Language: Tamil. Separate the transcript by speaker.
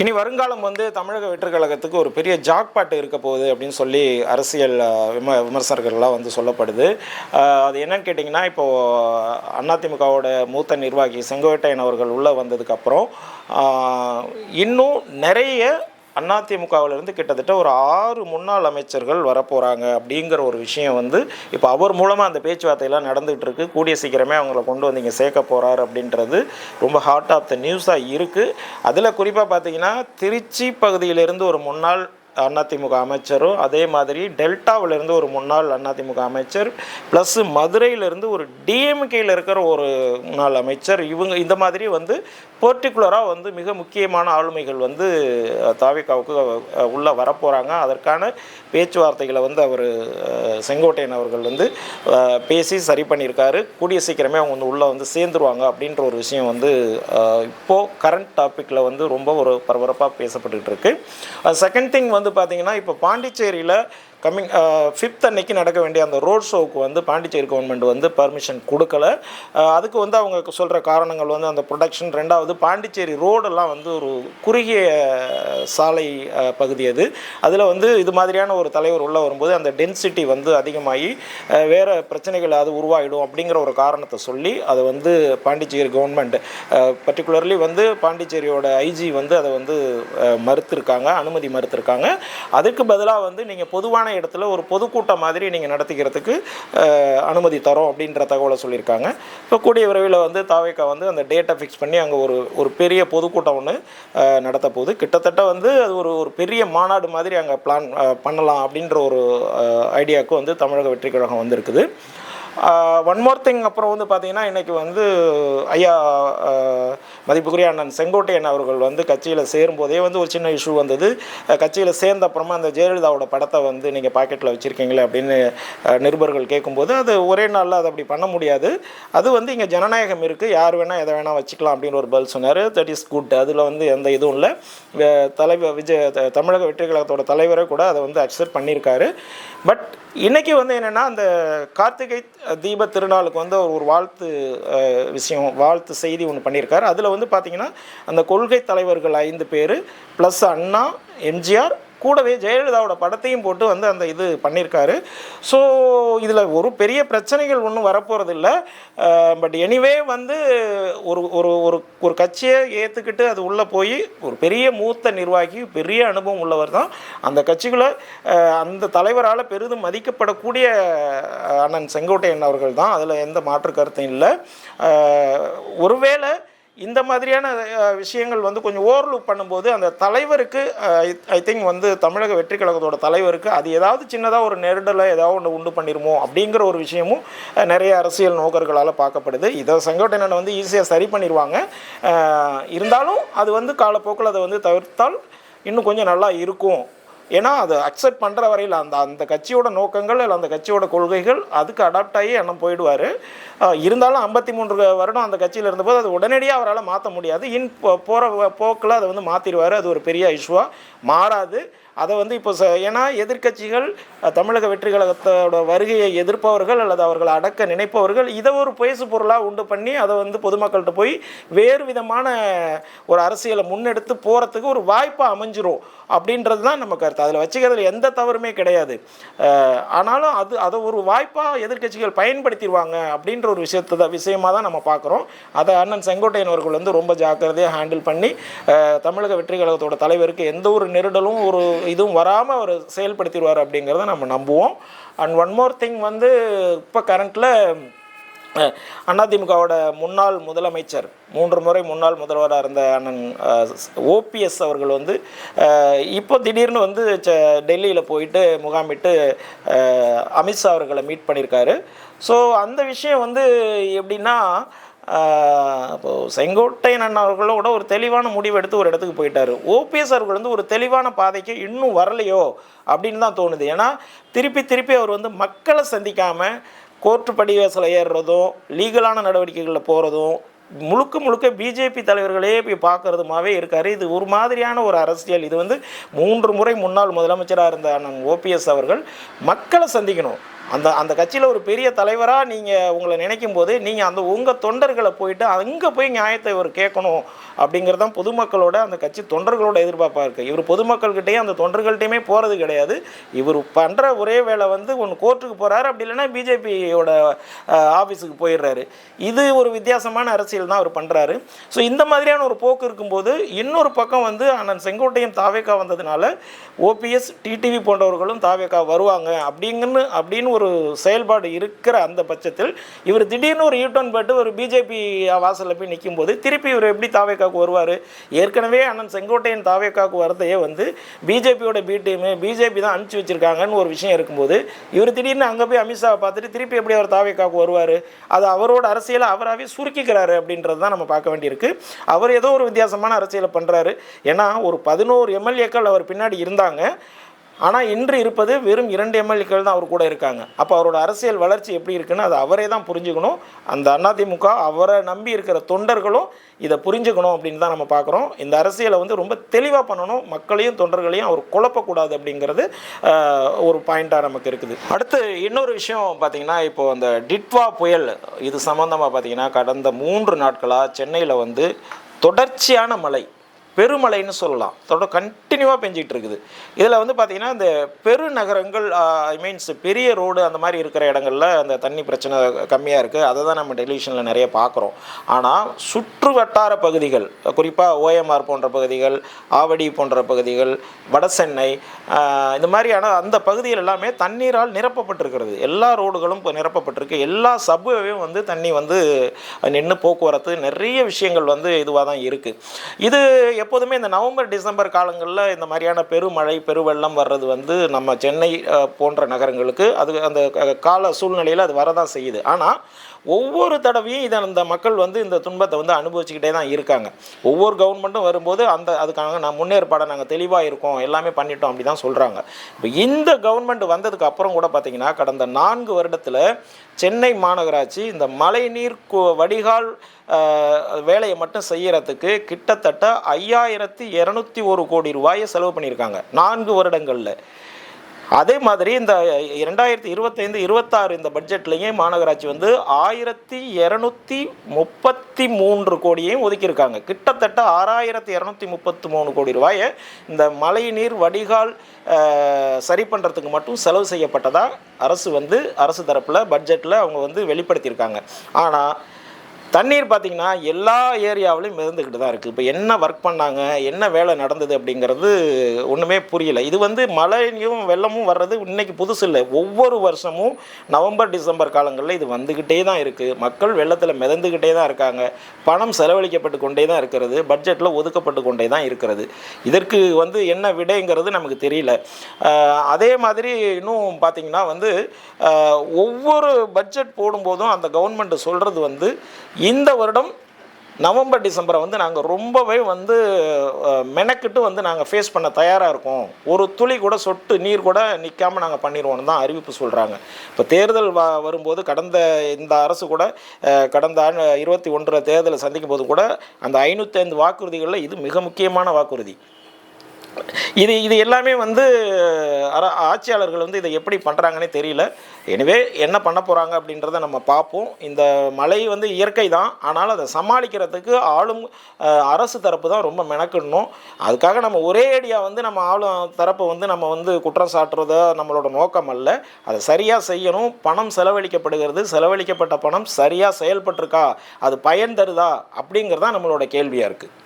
Speaker 1: இனி வருங்காலம் வந்து தமிழக வெற்றிக் கழகத்துக்கு ஒரு பெரிய ஜாக்பாட் இருக்க போகுது அப்படின்னு சொல்லி அரசியல் விமர்சகர்கள்லாம் வந்து சொல்லப்படுது. அது என்னன்னு கேட்டிங்கன்னா, இப்போது அதிமுகவோட மூத்த நிர்வாகி செங்கோட்டையன் அவர்கள் உள்ளே வந்ததுக்கப்புறம் இன்னும் நிறைய அதிமுகவிலிருந்து கிட்டத்தட்ட ஒரு 6 முன்னாள் அமைச்சர்கள் வரப்போகிறாங்க அப்படிங்கிற ஒரு விஷயம் வந்து இப்போ அவர் மூலமாக அந்த பேச்சுவார்த்தையெல்லாம் நடந்துகிட்டு இருக்கு. கூடிய சீக்கிரமே அவங்கள கொண்டு வந்து இங்கே சேர்க்க போகிறார் அப்படின்றது ரொம்ப ஹார்ட் ஆஃப் த நியூஸாக இருக்குது. அதில் குறிப்பாக பார்த்தீங்கன்னா, திருச்சி பகுதியிலிருந்து ஒரு முன்னாள் அதிமுக அமைச்சரும், அதே மாதிரி டெல்டாவிலேருந்து ஒரு முன்னாள் அதிமுக அமைச்சர், ப்ளஸ் மதுரையிலேருந்து ஒரு டிஎம்கேயில் இருக்கிற ஒரு முன்னாள் அமைச்சர், இவங்க இந்த மாதிரி வந்து பர்டிகுலராக வந்து மிக முக்கியமான ஆளுமைகள் வந்து தாவேகாவுக்கு உள்ளே வரப்போகிறாங்க. அதற்கான பேச்சுவார்த்தைகளை வந்து அவர் செங்கோட்டையன் அவர்கள் வந்து பேசி சரி பண்ணியிருக்காரு. கூடிய சீக்கிரமே அவங்க வந்து உள்ளே வந்து சேர்ந்துருவாங்க அப்படின்ற ஒரு விஷயம் வந்து இப்போது கரண்ட் டாப்பிக்கில் வந்து ரொம்ப ஒரு பரபரப்பாக பேசப்பட்டுக்கிட்டு இருக்கு. செகண்ட் திங் வந்து பார்த்திங்கன்னா, இப்போ பாண்டிச்சேரியில் கம்மிங் 5th அன்னைக்கு நடக்க வேண்டிய அந்த ரோட் ஷோவுக்கு வந்து பாண்டிச்சேரி கவர்மெண்ட் வந்து பர்மிஷன் கொடுக்கல. அதுக்கு வந்து அவங்க சொல்கிற காரணங்கள் வந்து அந்த ப்ரொடக்ஷன், ரெண்டாவது பாண்டிச்சேரி ரோடெல்லாம் வந்து ஒரு குறுகிய சாலை பகுதி அது. அதில் வந்து இது மாதிரியான ஒரு தலைவர் உள்ளே வரும்போது அந்த டென்சிட்டி வந்து அதிகமாகி வேறு பிரச்சனைகள் அது உருவாகிடும் அப்படிங்கிற ஒரு காரணத்தை சொல்லி அதை வந்து பாண்டிச்சேரி கவர்மெண்ட் பர்டிகுலர்லி வந்து பாண்டிச்சேரியோட ஐஜி வந்து அதை வந்து மறுத்திருக்காங்க, அனுமதி மறுத்திருக்காங்க. அதுக்கு பதிலாக வந்து நீங்கள் பொதுவான இடத்துல ஒரு பொதுக்கூட்டம் மாதிரி நீங்கள் நடத்திக்கிறதுக்கு அனுமதி தரோம் அப்படின்ற தகவலை சொல்லியிருக்காங்க. இப்போ கூடிய விரைவில் வந்து தாவேகா வந்து அந்த டேட்டை ஃபிக்ஸ் பண்ணி அங்கே ஒரு பெரிய பொதுக்கூட்டம் ஒன்று நடத்த போகுது. கிட்டத்தட்ட வந்து அது ஒரு பெரிய மாநாடு மாதிரி அங்கே பிளான் பண்ணலாம் அப்படின்ற ஒரு ஐடியாவுக்கு வந்து தமிழக வெற்றிக் கழகம் வந்திருக்குது. ஒன் மோர் திங், அப்புறம் வந்து பார்த்திங்கன்னா, இன்றைக்கி வந்து ஐயா மதிப்புக்குரிய அண்ணன் செங்கோட்டையன் அவர்கள் வந்து கட்சியில் சேரும்போதே வந்து ஒரு சின்ன இஷ்யூ வந்தது. கட்சியில் சேர்ந்த அப்புறமா அந்த ஜெயலலிதாவோட படத்தை வந்து நீங்கள் பாக்கெட்டில் வச்சுருக்கீங்களே அப்படின்னு நிருபர்கள் கேட்கும்போது, அது ஒரே நாளில் அதை அப்படி பண்ண முடியாது, அது வந்து இங்கே ஜனநாயகம் இருக்குது, யார் வேணால் எதை வேணால் வச்சுக்கலாம் அப்படின்னு ஒரு பதில் சொன்னார். That is good. அதில் வந்து எந்த இதுவும் இல்லை. தலைவர் தமிழக வெற்றி கழகத்தோட தலைவரை கூட அதை வந்து அக்செப்ட் பண்ணியிருக்காரு. பட் இன்றைக்கி வந்து என்னென்னா, அந்த கார்த்திகை தீப திருநாளுக்கு வந்து ஒரு வாழ்த்து செய்தி ஒன்று பண்ணியிருக்காரு. அதில் வந்து பார்த்திங்கன்னா, அந்த கொள்கை தலைவர்கள் 5 பேர் ப்ளஸ் அண்ணா, எம்ஜிஆர், கூடவே ஜெயலலிதாவோட படத்தையும் போட்டு வந்து அந்த இது பண்ணியிருக்காரு. ஸோ இதில் ஒரு பெரிய பிரச்சனைகள் ஒன்றும் வரப்போகிறது இல்லை. பட் எனிவே வந்து ஒரு கட்சியை ஏற்றுக்கிட்டு அது உள்ளே போய் ஒரு பெரிய மூத்த நிர்வாகி, பெரிய அனுபவம் உள்ளவர் தான் அந்த கட்சிக்குள்ளே அந்த தலைவரால் பெரிதும் மதிக்கப்படக்கூடிய அண்ணன் செங்கோட்டையன் அவர்கள் தான். அதில் எந்த மாற்று கருத்தும் இல்லை. ஒருவேளை இந்த மாதிரியான விஷயங்கள் வந்து கொஞ்சம் ஓவர்லுக் பண்ணும்போது அந்த தலைவருக்கு ஐ திங்க் வந்து தமிழக வெற்றி கழகத்தோட தலைவருக்கு அது ஏதாவது சின்னதாக ஒரு நெருடலை ஏதாவது ஒன்று உண்டு பண்ணிடுமோ அப்படிங்கிற ஒரு விஷயமும் நிறைய அரசியல் நோக்கர்களால் பார்க்கப்படுது. இதை செங்கோட்டையனை வந்து ஈஸியாக சரி பண்ணிடுவாங்க. இருந்தாலும் அது வந்து காலப்போக்கில் அதை வந்து தவிர்த்தால் இன்னும் கொஞ்சம் நல்லா இருக்கும். ஏன்னா அது அக்செப்ட் பண்ணுற வரையில் அந்த கட்சியோட நோக்கங்கள் இல்லை அந்த கட்சியோட கொள்கைகள் அதுக்கு அடாப்ட் ஆகி அண்ணன் போயிடுவார். இருந்தாலும் 53 வருடம் அந்த கட்சியில் இருந்தபோது அது உடனடியாக அவரால் மாற்ற முடியாது. போகிற போக்கில் அதை வந்து மாற்றிடுவார். அது ஒரு பெரிய இஷ்யூவாக மாறாது. அதை வந்து இப்போ ஏன்னா எதிர்க்கட்சிகள் தமிழக வெற்றி கழகத்தோட வருகையை எதிர்ப்பவர்கள் அல்லது அவர்களை அடக்க நினைப்பவர்கள் இதை ஒரு பேசு பொருளாக உண்டு பண்ணி அதை வந்து பொதுமக்கள்கிட்ட போய் வேறு விதமான ஒரு அரசியலை முன்னெடுத்து போகிறதுக்கு ஒரு வாய்ப்பாக அமைஞ்சிரும் அப்படின்றது தான் நம்ம கருத்து. அதில் வச்சுக்கிறதுல எந்த தவறுமே கிடையாது. ஆனாலும் அதை ஒரு வாய்ப்பாக எதிர்க்கட்சிகள் பயன்படுத்திடுவாங்க அப்படின்ற ஒரு விஷயமாக தான் நம்ம பார்க்குறோம். அதை அண்ணன் செங்கோட்டையன் அவர்கள் வந்து ரொம்ப ஜாக்கிரதையாக ஹேண்டில் பண்ணி தமிழக வெற்றி கழகத்தோட தலைவருக்கு எந்த ஒரு நெருடலும் ஒரு இதுவும் வராமல் அவர் செயல்படுத்திடுவார் அப்படிங்கிறத நம்ம நம்புவோம். அண்ட் ஒன் மோர் திங் வந்து இப்போ கரண்ட்டில் அதிமுகவோட முன்னாள் முதலமைச்சர் 3 முறை முன்னாள் முதல்வராக இருந்த அண்ணன் ஓபிஎஸ் அவர்கள் வந்து இப்போ திடீர்னு வந்து டெல்லியில் போயிட்டு முகாமிட்டு அமித்ஷா அவர்களை மீட் பண்ணியிருக்காரு. ஸோ அந்த விஷயம் வந்து எப்படின்னா, இப்போது செங்கோட்டையன் அண்ணா அவர்களோட ஒரு தெளிவான முடிவு எடுத்து ஒரு இடத்துக்கு போயிட்டார். ஓபிஎஸ் அவர்கள் வந்து ஒரு தெளிவான பாதைக்கு இன்னும் வரலையோ அப்படின்னு தான் தோணுது. ஏன்னா திருப்பி அவர் வந்து மக்களை சந்திக்காமல் கோர்ட்டு படிவேசல ஏறுறதும் லீகலான நடவடிக்கைகளில் போகிறதும் முழுக்க பிஜேபி தலைவர்களே போய் பார்க்குறதுமாவே இருக்கார். இது ஒரு மாதிரியான ஒரு அரசியல். இது வந்து 3 முறை முன்னாள் முதலமைச்சராக இருந்த அண்ணன் ஓபிஎஸ் அவர்கள் மக்களை சந்திக்கணும். அந்த அந்த கட்சியில் ஒரு பெரிய தலைவராக நீங்கள் உங்களை நினைக்கும் போது நீங்கள் அந்த உங்கள் தொண்டர்களை போயிட்டு அங்கே போய் நியாயத்தை இவர் கேட்கணும் அப்படிங்கிறது தான் பொதுமக்களோட அந்த கட்சி தொண்டர்களோட எதிர்பார்ப்பாக இருக்குது. இவர் பொதுமக்கள்கிட்டையும் அந்த தொண்டர்கள்ட்டையுமே போகிறது கிடையாது. இவர் பண்ணுற ஒரே வேலை வந்து ஒன்று கோர்ட்டுக்கு போகிறாரு, அப்படி இல்லைன்னா பிஜேபியோட ஆஃபீஸுக்கு போயிடுறாரு. இது ஒரு வித்தியாசமான அரசியல் தான் அவர் பண்ணுறாரு. ஸோ இந்த மாதிரியான ஒரு போக்கு இருக்கும்போது இன்னொரு பக்கம் வந்து அண்ணன் செங்கோட்டையன் தாவேக்கா வந்ததுனால ஓபிஎஸ் டிடிவி போன்றவர்களும் தாவேக்கா வருவாங்க அப்படின்னு ஒரு செயல்பாடு இருக்கிற அந்த பட்சத்தில் இவர் திடீர்னு ஒரு யூட்டர்ன் போட்டு ஒரு பிஜேபி வாசலில் போய் நிற்கும் போது திருப்பி இவர் எப்படி தாவேக்காவுக்கு வருவார்? ஏற்கனவே அண்ணன் செங்கோட்டையன் தாவேக்காவுக்கு வரதையே வந்து பிஜேபியோட பி டீமு பிஜேபி தான் அனுப்பிச்சி வச்சிருக்காங்கன்னு ஒரு விஷயம் இருக்கும்போது இவர் திடீர்னு அங்கே போய் அமித்ஷாவை பார்த்துட்டு திருப்பி எப்படி அவர் தாவேக்காவுக்கு வருவார்? அது அவரோட அரசியலை அவராகவே சுருக்கிக்கிறாரு அப்படின்றது தான் நம்ம பார்க்க வேண்டியிருக்கு. அவர் ஏதோ ஒரு வித்தியாசமான அரசியலை பண்ணுறாரு. ஏன்னா ஒரு 11 எம்எல்ஏக்கள் அவர் பின்னாடி இருந்தாங்க. ஆனால் இன்று இருப்பது வெறும் 2 எம்எல்ஏக்கள் தான் அவர் கூட இருக்காங்க. அப்போ அவரோட அரசியல் வளர்ச்சி எப்படி இருக்குன்னு அது அவரே தான் புரிஞ்சுக்கணும். அந்த அதிமுக அவரை நம்பி இருக்கிற தொண்டர்களும் இதை புரிஞ்சுக்கணும் அப்படின்னு தான் நம்ம பார்க்குறோம். இந்த அரசியலை வந்து ரொம்ப தெளிவாக பண்ணணும், மக்களையும் தொண்டர்களையும் அவர் குழப்பக்கூடாது அப்படிங்கிறது ஒரு பாயிண்ட்டாக நமக்கு இருக்குது. அடுத்து இன்னொரு விஷயம் பார்த்திங்கன்னா, இப்போது அந்த டிட்வா புயல் இது சம்மந்தமாக பார்த்திங்கன்னா கடந்த 3 நாட்களாக சென்னையில் வந்து தொடர்ச்சியான மழை, பெருமழைன்னு சொல்லலாம், கண்டினியூவாக பெஞ்சிகிட்டு இருக்குது. இதில் வந்து பார்த்திங்கன்னா இந்த பெருநகரங்கள் மீன்ஸ் பெரிய ரோடு அந்த மாதிரி இருக்கிற இடங்களில் அந்த தண்ணி பிரச்சனை கம்மியாக இருக்குது. அதை தான் நம்ம டெலிவிஷனில் நிறைய பார்க்குறோம். ஆனால் சுற்று வட்டார பகுதிகள், குறிப்பாக ஓஎம்ஆர் போன்ற பகுதிகள், ஆவடி போன்ற பகுதிகள், வடசென்னை, இந்த மாதிரியான அந்த பகுதிகள் எல்லாமே தண்ணீரால் நிரப்பப்பட்டிருக்கிறது. எல்லா ரோடுகளும் இப்போ நிரப்பப்பட்டிருக்கு. எல்லா சப்வேயும் வந்து தண்ணி வந்து நின்று போக்குவரத்து நிறைய விஷயங்கள் வந்து இதுவாக தான் இருக்குது. இது எப்போதுமே இந்த நவம்பர் டிசம்பர் காலங்களில் இந்த மாதிரியான பெருமழை பெருவெள்ளம் வர்றது வந்து நம்ம சென்னை போன்ற நகரங்களுக்கு அது அந்த கால சூழ்நிலையில் அது வரதான் செய்யுது. ஆனால் ஒவ்வொரு தடவையும் இதை அந்த மக்கள் வந்து இந்த துன்பத்தை வந்து அனுபவிச்சுக்கிட்டே தான் இருக்காங்க. ஒவ்வொரு கவர்மெண்ட்டும் வரும்போது அதுக்காக நான் முன்னேற்பாடை நாங்கள் தெளிவாக இருக்கோம், எல்லாமே பண்ணிட்டோம் அப்படி தான் சொல்கிறாங்க. இப்போ இந்த கவர்மெண்ட் வந்ததுக்கு அப்புறம் கூட பார்த்திங்கன்னா கடந்த 4 வருடத்தில் சென்னை மாநகராட்சி இந்த மழைநீர் வடிகால் வேலையை மட்டும் செய்யறதுக்கு கிட்டத்தட்ட 5201 கோடி ரூபாயை செலவு பண்ணியிருக்காங்க 4 வருடங்களில். அதே மாதிரி இந்த 2025-26 இந்த பட்ஜெட்லேயும் மாநகராட்சி வந்து 1233 கோடியையும் ஒதுக்கியிருக்காங்க. கிட்டத்தட்ட 6233 கோடி ரூபாயை இந்த மழைநீர் வடிகால் சரி பண்ணுறதுக்கு மட்டும் செலவு செய்யப்பட்டதாக அரசு தரப்பில் பட்ஜெட்டில் அவங்க வந்து வெளிப்படுத்தியிருக்காங்க. ஆனால் தண்ணீர் பார்த்திங்கன்னா எல்லா ஏரியாவிலையும் மிதந்துக்கிட்டு தான் இருக்குது. இப்போ என்ன ஒர்க் பண்ணாங்க, என்ன வேலை நடந்தது அப்படிங்கிறது ஒன்றுமே புரியல. இது வந்து மழையும் வெள்ளமும் வர்றது இன்றைக்கி புதுசு இல்லை. ஒவ்வொரு வருஷமும் நவம்பர் டிசம்பர் காலங்களில் இது வந்துக்கிட்டே தான் இருக்குது. மக்கள் வெள்ளத்தில் மிதந்துக்கிட்டே தான் இருக்காங்க. பணம் செலவழிக்கப்பட்டு கொண்டே தான் இருக்கிறது. பட்ஜெட்டில் ஒதுக்கப்பட்டு கொண்டே தான் இருக்கிறது. இதற்கு வந்து என்ன விடைங்கிறது நமக்கு தெரியல. அதே மாதிரி இன்னும் பார்த்திங்கன்னா வந்து ஒவ்வொரு பட்ஜெட் போடும்போதும் அந்த கவர்மெண்ட் சொல்கிறது வந்து இந்த வருடம் நவம்பர் டிசம்பரை வந்து நாங்கள் ரொம்பவே வந்து மெனக்கிட்டு வந்து நாங்கள் ஃபேஸ் பண்ண தயாராக இருக்கோம், ஒரு துளி கூட சொட்டு நீர் கூட நிற்காமல் நாங்கள் பண்ணிடுவோம்னு தான் அறிவிப்பு சொல்கிறாங்க. இப்போ தேர்தல் வரும்போது இந்த அரசு கூட கடந்த 21 தேர்தலை சந்திக்கும் போது கூட அந்த 505 வாக்குறுதிகளில் இது மிக முக்கியமான வாக்குறுதி. இது எல்லாமே வந்து ஆட்சியாளர்கள் வந்து இதை எப்படி பண்ணுறாங்கன்னே தெரியல. எனவே என்ன பண்ண போகிறாங்க அப்படின்றத நம்ம பார்ப்போம். இந்த மழை வந்து இயற்கை தான், ஆனால் அதை சமாளிக்கிறதுக்கு அரசு தரப்பு தான் ரொம்ப மெனக்கிடணும். அதுக்காக நம்ம ஒரே அடியாக வந்து நம்ம தரப்பை வந்து நம்ம வந்து குற்றம் சாட்டுறதோ நம்மளோட நோக்கம் அல்ல. அதை சரியாக செய்யணும். பணம் செலவழிக்கப்படுகிறது, செலவழிக்கப்பட்ட பணம் சரியாக செயல்பட்டிருக்கா, அது பயன் தருதா அப்படிங்கிறதான் நம்மளோட கேள்வியாக இருக்குது.